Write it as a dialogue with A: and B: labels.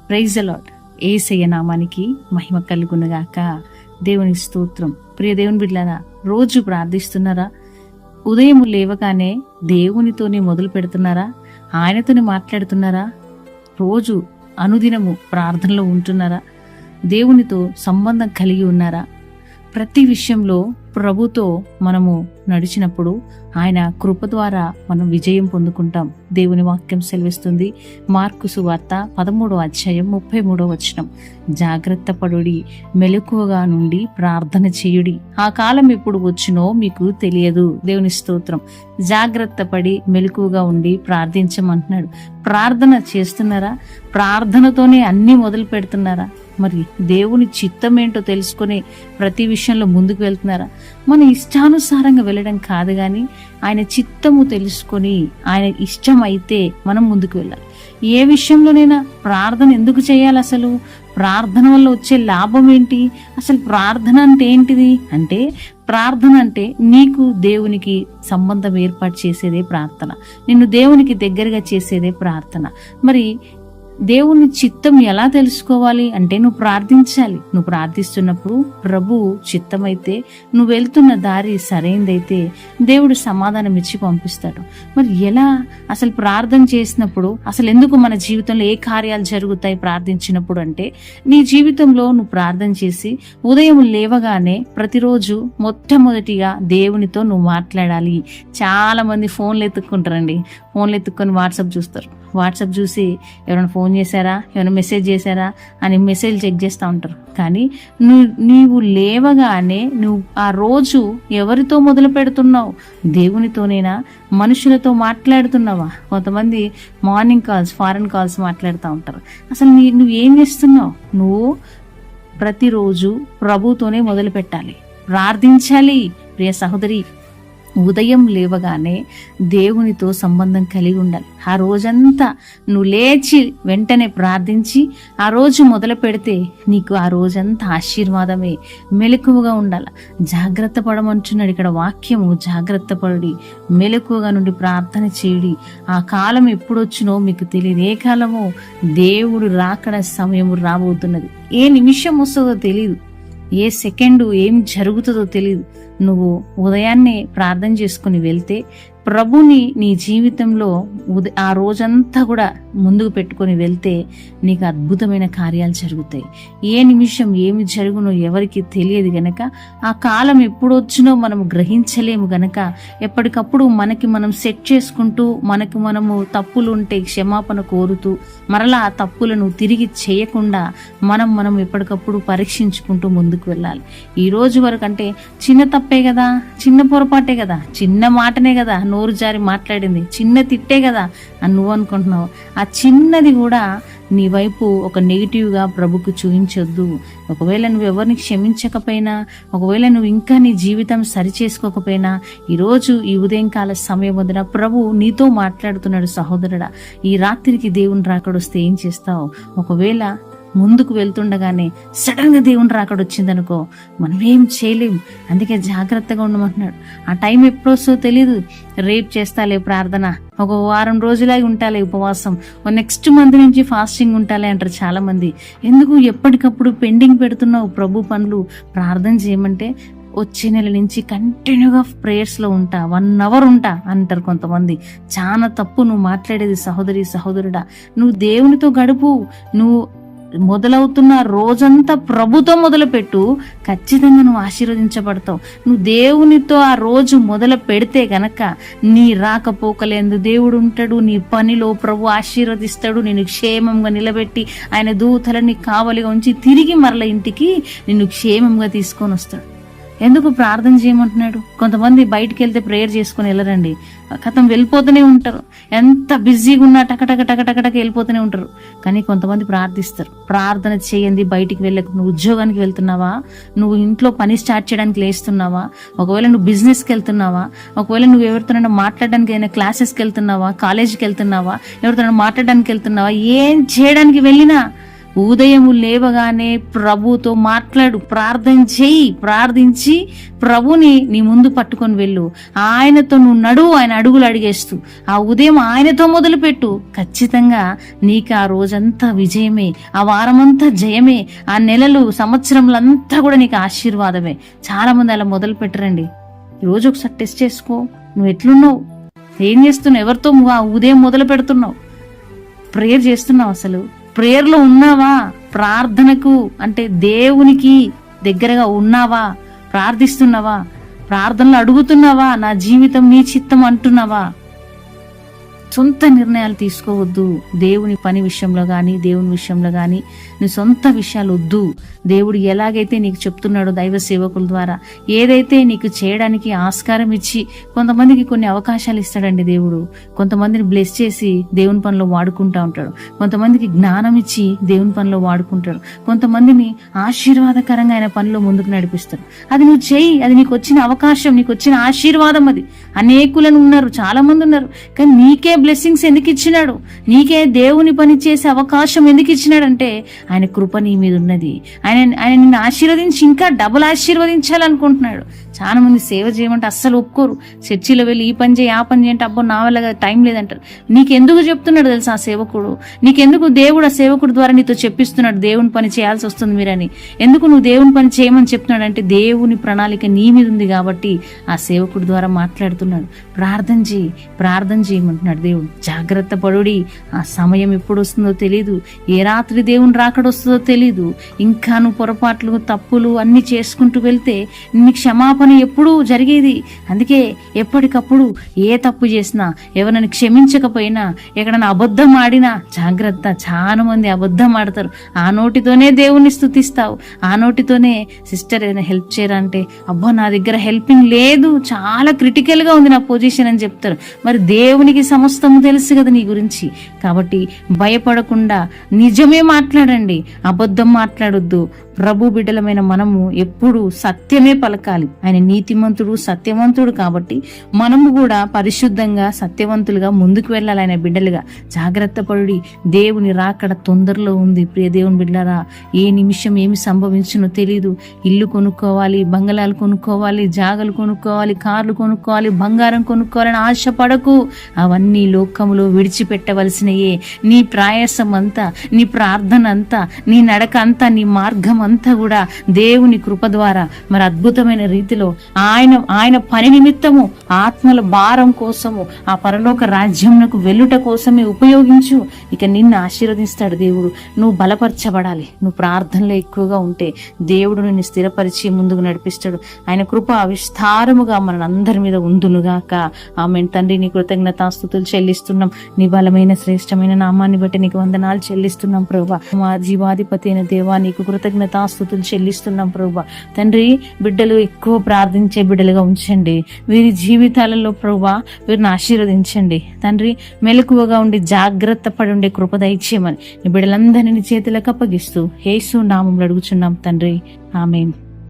A: Praise the lord. యేసయ్య నామానికి మహిమ కలుగునుగాక. దేవుని స్తోత్రం. ప్రియ దేవుని బిడ్డలారా, రోజు ప్రార్థిస్తున్నారా? ఉదయం లేవగానే దేవునితోనే మొదలు పెడుతున్నారా? ఆయనతోనే మాట్లాడుతున్నారా? రోజు అనుదినము ప్రార్థనలో ఉంటున్నారా? దేవునితో సంబంధం కలిగి ఉన్నారా? ప్రతి విషయంలో ప్రభుతో మనము నడిచినప్పుడు ఆయన కృప ద్వారా మనం విజయం పొందుకుంటాం. దేవుని వాక్యం సెలవిస్తుంది. మార్కు సువార్త 13వ అధ్యాయం 33వ వచనం, జాగ్రత్త పడుడి, మెలకువగా నుండి ప్రార్థన చేయుడి, ఆ కాలం ఎప్పుడు వచ్చునో మీకు తెలియదు. దేవుని స్తోత్రం. జాగ్రత్త పడి మెలకువగా ఉండి ప్రార్థించమంటున్నాడు. ప్రార్థన చేస్తున్నారా? ప్రార్థనతోనే అన్ని మొదలు పెడుతున్నారా? మరి దేవుని చిత్తం ఏంటో తెలుసుకొని ప్రతి విషయంలో ముందుకు వెళ్తున్నారా? మన ఇష్టానుసారంగా వెళ్ళడం కాదు, కానీ ఆయన చిత్తము తెలుసుకొని ఆయన ఇష్టం అయితే మనం ముందుకు వెళ్ళాలి. ఏ విషయంలోనైనా ప్రార్థన ఎందుకు చేయాలి? అసలు ప్రార్థన వల్ల వచ్చే లాభం ఏంటి? అసలు ప్రార్థన అంటే ఏంటిది? అంటే ప్రార్థన అంటే నీకు దేవునికి సంబంధం ఏర్పాటు చేసేదే ప్రార్థన. నిన్ను దేవునికి దగ్గరగా చేసేదే ప్రార్థన. మరి దేవుని చిత్తం ఎలా తెలుసుకోవాలి అంటే నువ్వు ప్రార్థించాలి. నువ్వు ప్రార్థిస్తున్నప్పుడు ప్రభు చిత్తమైతే, నువ్వు వెళ్తున్న దారి సరైనదైతే దేవుడు సమాధానం ఇచ్చి పంపిస్తాడు. మరి ఎలా? అసలు ప్రార్థన చేసినప్పుడు అసలు ఎందుకు మన జీవితంలో ఏ కార్యాలు జరుగుతాయి ప్రార్థించినప్పుడు అంటే, నీ జీవితంలో నువ్వు ప్రార్థన చేసి ఉదయం లేవగానే ప్రతిరోజు మొట్టమొదటిగా దేవునితో నువ్వు మాట్లాడాలి. చాలా మంది ఫోన్లు ఎత్తుక్కుంటారండి. ఫోన్లు ఎత్తుక్కొని వాట్సాప్ చూస్తారు. వాట్సాప్ చూసి ఎవరైనా ఫోన్ చేశారా, ఎవరైనా మెసేజ్ చేశారా అని మెసేజ్ చెక్ చేస్తూ ఉంటారు. కానీ నీవు లేవగానే నువ్వు ఆ రోజు ఎవరితో మొదలు పెడుతున్నావు? దేవునితోనేనా? మనుషులతో మాట్లాడుతున్నావా? కొంతమంది మార్నింగ్ కాల్స్, ఫారెన్ కాల్స్ మాట్లాడుతూ ఉంటారు. అసలు నువ్వు ఏం చేస్తున్నావు? నువ్వు ప్రతిరోజు ప్రభుతోనే మొదలు పెట్టాలి, ప్రార్థించాలి. ప్రియ సహోదరి, ఉదయం లేవగానే దేవునితో సంబంధం కలిగి ఉండాలి. ఆ రోజంతా నువ్వు లేచి వెంటనే ప్రార్థించి ఆ రోజు మొదలు పెడితే నీకు ఆ రోజంతా ఆశీర్వాదమే. మెలకువగా ఉండాలి. జాగ్రత్త పడమంటున్నాడు ఇక్కడ వాక్యము. జాగ్రత్త పడి మెలకువగా నుండి ప్రార్థన చేయుడి, ఆ కాలం ఎప్పుడొచ్చినో మీకు తెలియదు. ఏ కాలమో దేవుడు రాకడ సమయం రాబోతున్నది. ఏ నిమిషం వస్తుందో తెలియదు, ఏ సెకండు ఏం జరుగుతుందో తెలియదు. నువ్వు ఉదయాన్నే ప్రార్థన చేసుకుని వెళ్తే ప్రభుని నీ జీవితంలో ఆ రోజంతా కూడా ముందుకు పెట్టుకొని వెళ్తే నీకు అద్భుతమైన కార్యాలు జరుగుతాయి. ఏ నిమిషం ఏమి జరుగునో ఎవరికి తెలియదు గనక, ఆ కాలం ఎప్పుడు వచ్చినో మనం గ్రహించలేము గనక, ఎప్పటికప్పుడు మనకి మనం సెట్ చేసుకుంటూ, మనకు మనము తప్పులు ఉంటే క్షమాపణ కోరుతూ, మరలా ఆ తప్పులను తిరిగి చేయకుండా మనం ఎప్పటికప్పుడు పరీక్షించుకుంటూ ముందుకు వెళ్ళాలి. ఈ రోజు వరకు అంటే చిన్న తప్పే కదా, చిన్న పొరపాటే కదా, చిన్న మాటనే కదా నోరు జారి మాట్లాడింది, చిన్న తిట్టే కదా అని నువ్వు అనుకుంటున్నావు. ఆ చిన్నది కూడా నీ వైపు ఒక నెగిటివ్గా ప్రభుకు చూపించొద్దు. ఒకవేళ నువ్వు ఎవరిని క్షమించకపోయినా, ఒకవేళ నువ్వు ఇంకా నీ జీవితం సరిచేసుకోకపోయినా, ఈరోజు ఈ ఉదయంకాల సమయం వదిన ప్రభు నీతో మాట్లాడుతున్నాడు. సహోదరుడా, ఈ రాత్రికి దేవుని రాకడొస్తే ఏం చేస్తావు? ఒకవేళ ముందుకు వెళ్తుండగానే సడన్ గా దేవుని రాకడ వచ్చిందనుకో, మనం ఏం చేయలేం. అందుకే జాగ్రత్తగా ఉండమంటున్నాడు. ఆ టైం ఎప్పుడొస్తో తెలీదు. రేపు చేస్తాలే ప్రార్థన, ఒక వారం రోజులాగా ఉంటాలే ఉపవాసం, నెక్స్ట్ మంత్ నుంచి ఫాస్టింగ్ ఉంటాలే అంటారు చాలా మంది. ఎందుకు ఎప్పటికప్పుడు పెండింగ్ పెడుతున్నావు ప్రభు పనులు? ప్రార్థన చేయమంటే వచ్చే నెల నుంచి కంటిన్యూగా ప్రేయర్స్లో ఉంటా, 1 hour ఉంటా అంటారు కొంతమంది. చాలా తప్పు నువ్వు మాట్లాడేది. సహోదరి సహోదరుడా, నువ్వు దేవునితో గడుపు. నువ్వు మొదలవుతున్న రోజంతా ప్రభుతో మొదలుపెట్టు, ఖచ్చితంగా నువ్వు ఆశీర్వదించబడతావు. నువ్వు దేవునితో ఆ రోజు మొదలు పెడితే గనక నీ రాకపోకలేందు దేవుడు ఉంటాడు. నీ పనిలో ప్రభు ఆశీర్వదిస్తాడు. నిన్ను క్షేమంగా నిలబెట్టి ఆయన దూతలని కావలిగా ఉంచి తిరిగి మరల ఇంటికి నిన్ను క్షేమంగా తీసుకొని వస్తాడు. ఎందుకు ప్రార్థన చేయమంటున్నాడు? కొంతమంది బయటికి వెళ్తే ప్రేయర్ చేసుకుని వెళ్ళరండి, కథం వెళ్ళిపోతూనే ఉంటారు. ఎంత బిజీగా ఉన్నా టకటక వెళ్ళిపోతూనే ఉంటారు. కానీ కొంతమంది ప్రార్థిస్తారు. ప్రార్థన చేయండి, బయటికి వెళ్ళకు. నువ్వు ఉద్యోగానికి వెళ్తున్నావా? నువ్వు ఇంట్లో పని స్టార్ట్ చేయడానికి లేస్తున్నావా? ఒకవేళ నువ్వు బిజినెస్కి వెళ్తున్నావా? ఒకవేళ నువ్వు ఎవరితోనైనా మాట్లాడడానికి అయినా క్లాసెస్కి వెళ్తున్నావా? కాలేజీకి వెళ్తున్నావా? ఎవరితోనైనా మాట్లాడడానికి వెళ్తున్నావా? ఏం చేయడానికి వెళ్ళినా ఉదయము లేవగానే ప్రభుతో మాట్లాడు, ప్రార్థన చెయ్యి, ప్రార్థించి ప్రభుని నీ ముందు పట్టుకొని వెళ్ళు. ఆయనతో నువ్వు నడువు, ఆయన అడుగులు అడిగేస్తూ ఆ ఉదయం ఆయనతో మొదలుపెట్టు. ఖచ్చితంగా నీకు ఆ రోజంతా విజయమే, ఆ వారమంతా జయమే, ఆ నెలలు సంవత్సరంలంతా కూడా నీకు ఆశీర్వాదమే. చాలా మంది అలా మొదలు పెట్టరండి. రోజు ఒకసారి టెస్ట్ చేసుకో, నువ్వు ఎట్లున్నావు, ఏం చేస్తున్నావు, ఎవరితో ఆ ఉదయం మొదలు పెడుతున్నావు, ప్రేయర్ చేస్తున్నావు, అసలు ప్రేయర్లో ఉన్నావా, ప్రార్థనకు అంటే దేవునికి దగ్గరగా ఉన్నావా, ప్రార్థిస్తున్నావా, ప్రార్థనలు అడుగుతున్నావా, నా జీవితం నీ చిత్తం అంటున్నావా. సొంత నిర్ణయాలు తీసుకోవద్దు. దేవుని పని విషయంలో కానీ, దేవుని విషయంలో కానీ నీ సొంత విషయాలు వద్దు. దేవుడు ఎలాగైతే నీకు చెప్తున్నాడో దైవ సేవకుల ద్వారా, ఏదైతే నీకు చేయడానికి ఆస్కారం ఇచ్చి, కొంతమందికి కొన్ని అవకాశాలు ఇస్తాడండి దేవుడు. కొంతమందిని బ్లెస్ చేసి దేవుని పనిలో వాడుకుంటా ఉంటాడు. కొంతమందికి జ్ఞానం ఇచ్చి దేవుని పనిలో వాడుకుంటాడు. కొంతమందిని ఆశీర్వాదకరంగా ఆయన పనిలో ముందుకు నడిపిస్తాడు. అది నువ్వు చెయ్యి, అది నీకు వచ్చిన అవకాశం, నీకు వచ్చిన ఆశీర్వాదం. అది అనేకులను ఉన్నారు, చాలా మంది ఉన్నారు, కానీ నీకే బ్లెస్సింగ్స్ ఎందుకు ఇచ్చినాడు, నీకే దేవుని పని చేసే అవకాశం ఎందుకు ఇచ్చినాడంటే ఆయన కృప నీ మీద ఉన్నది. ఆయన నిన్ను ఆశీర్వదించి ఇంకా డబుల్ ఆశీర్వదించాలనుకుంటున్నాడు. చాలా మంది సేవ చేయమంటే అస్సలు ఒప్పుకోరు. చర్చిలో వెళ్ళి ఈ పని చేయి, ఆ పని చేయంటే అబ్బో నా వల్ల టైం లేదంటారు. నీకెందుకు చెప్తున్నాడు తెలుసా ఆ సేవకుడు, నీకెందుకు దేవుడు ఆ సేవకుడు ద్వారా నీతో చెప్పిస్తున్నాడు దేవుని పని చేయాల్సి వస్తుంది మీరని. ఎందుకు నువ్వు దేవుని పని చేయమని చెప్తున్నాడు అంటే దేవుని ప్రణాళిక నీ మీద ఉంది కాబట్టి ఆ సేవకుడి ద్వారా మాట్లాడుతున్నాడు. ప్రార్థన చేయమంటున్నాడు దేవుడు. జాగ్రత్త పడుడి, ఆ సమయం ఎప్పుడు వస్తుందో తెలీదు, ఏ రాత్రి దేవుని రాకడొస్తుందో తెలీదు. ఇంకా నువ్వు పొరపాట్లు, తప్పులు అన్ని చేసుకుంటూ వెళ్తే నీ క్షమాపణ ఎప్పుడూ జరిగేది. అందుకే ఎప్పటికప్పుడు ఏ తప్పు చేసినా, ఎవరిని క్షమించకపోయినా, ఎక్కడైనా అబద్ధం ఆడినా జాగ్రత్త. చాలా మంది అబద్ధం ఆడతారు. ఆ నోటితోనే దేవుణ్ణి స్తుతిస్తావు, ఆ నోటితోనే సిస్టర్ ఏదైనా హెల్ప్ చేయరా అంటే అబ్బా నా దగ్గర హెల్పింగ్ లేదు, చాలా క్రిటికల్ గా ఉంది నా పొజిషన్ అని చెప్తారు. మరి దేవునికి సమస్తం తెలుసు కదా నీ గురించి. కాబట్టి భయపడకుండా నిజమే మాట్లాడండి, అబద్ధం మాట్లాడొద్దు. ప్రభు బిడ్డలమైన మనము ఎప్పుడు సత్యమే పలకాలి. ఆయన నీతిమంతుడు, సత్యవంతుడు కాబట్టి మనము కూడా పరిశుద్ధంగా, సత్యవంతులుగా ముందుకు వెళ్ళాలి. ఆయన బిడ్డలుగా జాగ్రత్త పడి, దేవుని రాకడ తొందరలో ఉంది. ప్రియ దేవుని బిడ్డలారా, ఏ నిమిషం ఏమి సంభవించునో తెలీదు. ఇల్లు కొనుక్కోవాలి, బంగళాలు కొనుక్కోవాలి, జాగలు కొనుక్కోవాలి, కార్లు కొనుక్కోవాలి, బంగారం కొనుక్కోవాలని ఆశపడకు. అవన్నీ లోకములో విడిచిపెట్టవలసినయే. నీ ప్రయాసం అంతా, నీ ప్రార్థన అంతా, నీ నడక అంతా, నీ మార్గం అంతా కూడా దేవుని కృప ద్వారా మరి అద్భుతమైన రీతిలో ఆయన పని నిమిత్తము, ఆత్మల భారం కోసము, ఆ పరలోక రాజ్యంకు వెళ్ళుట కోసమే ఉపయోగించు. ఇక నిన్ను ఆశీర్వదిస్తాడు దేవుడు. నువ్వు బలపరచబడాలి. నువ్వు ప్రార్థనలో ఎక్కువగా ఉంటే దేవుడు నిన్ను స్థిరపరిచి ముందుకు నడిపిస్తాడు. ఆయన కృప విస్తారముగా మనందరి మీద ఉందునుగాక. ఆమేన్. తండ్రి నీ కృతజ్ఞతాస్తుతులు చెల్లిస్తున్నాం. నీ బలమైన శ్రేష్టమైన నామాన్ని బట్టి నీకు వందనాలు చెల్లిస్తున్నాం ప్రభువా. మా జీవాధిపతి అయిన దేవా నీకు కృతజ్ఞతాస్తుతులు చెల్లిస్తున్నాం ప్రభువా. తండ్రి బిడ్డలు ఎక్కువ ప్రార్థించే బిడ్డలుగా ఉంచండి. వీరి జీవితాలలో ప్రభువా వీరిని ఆశీర్వదించండి. తండ్రి మెలకువగా ఉండి జాగ్రత్త పడి ఉండే కృప దయచేయమని నీ బిడ్డలందరినీ నీ చేతులకు అప్పగిస్తూ యేసు నామములో అడుగుచున్నాం తండ్రి. ఆమేన్.